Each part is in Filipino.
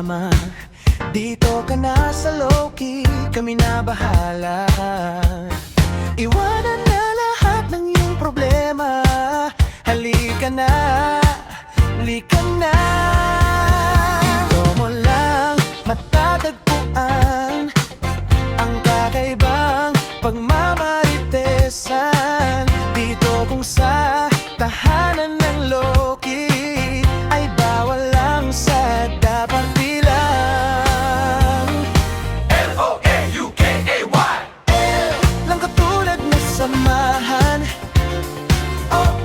problema. Dito ka na sa low-key, kami na bahala. Iwanan na lahat ng iyong problema. Halika na, halika na. Dito mo lang matatagpuan ang kakaibang pagmamaritesan. Dito kung sa tahanan ng low-key ay bawal lang sa dapat bilang. L-O-A-U-K-A-Y. Lang katulad na samahan,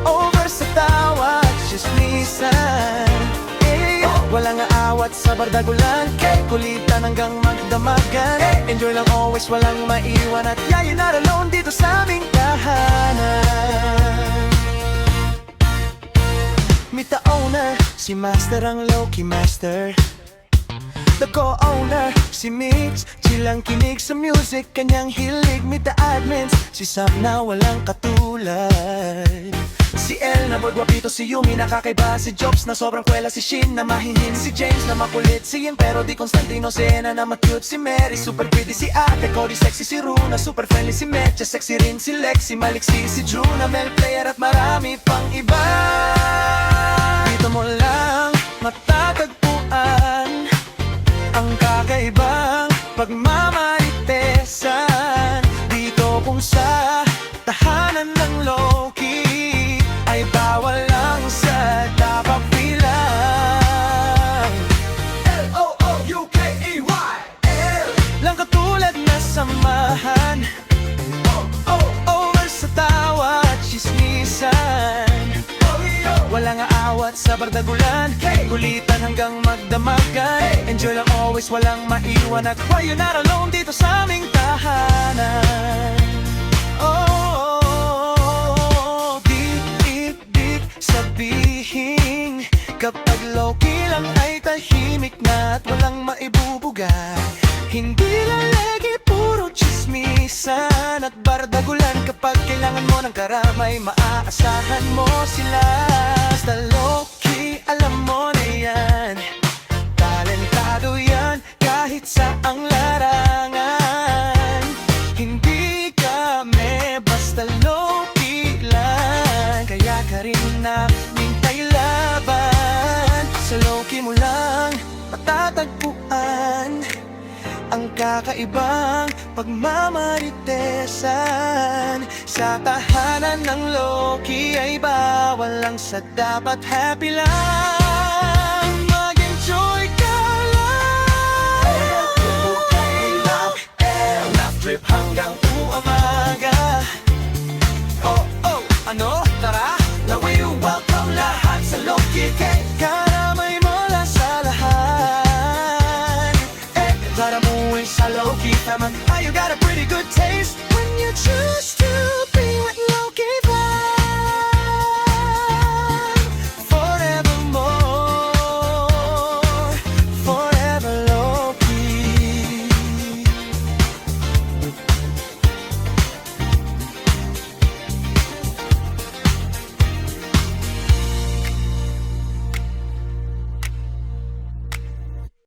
over sa tawa at sismisan. Walang aawat sa bardagulan, kulitan hanggang magdamagan. Enjoy lang always, walang maiwan. At yeah, you're not alone dito sa aming tahanan. Meet the owner, si Master ang low-key master. The co-owner, si Mix, chilang kinig sa music, kanyang hilig. Meet the admins, si Sam na walang katulad. Si El na guwapito, si Yumi nakakaiba, si Jobs na sobrang kwela, si Shin na mahihin, si James na makulit, si Yin pero di Constantino, si Ena na ma-cute, si Mary super pretty, si Ate Cody sexy, si Runa super friendly, si Mecha sexy rin, si Lexi maliksi, si Drew na male player at marami pang iba. Dito mo lang matatagpuan ang kakaibang pagmamaritesan. Dito kung sa tahanan ng low-key ay bawal lang sa dapat bilang. L-O-O-U-K-E-Y. Lang katulad na samahan, over sa tawa at chismisan. Walang aawat sa bardagulan, kulitan hanggang magdamagan. Enjoy lang always, walang maiwan. At why you're not alone dito sa aming tahanan. Dik-dik sabihin, kapag low-key lang ay tahimik na at walang maibubuga. Hindi lalagi puro chismisan at bardagulan. Kapag kailangan mo ng karamay, maaasahan mo sila. Sa low-key, alam mo na yan, talentado yan kahit saang larangan. Hindi kami basta low-key lang, kaya ka rin naming kailaban. Sa low-key mo lang matatagpuan ang kakaibang pagmamaritesan. Sa tahanan ng low-key ay bawal lang sa dapat happy lang. Mag-enjoy ka lang. Laugh trip hanggang umaga. Oh, ano? Tara, na we welcome lahat sa low-key. Karamay mula sa lahat. Para mo sa low-key, tamang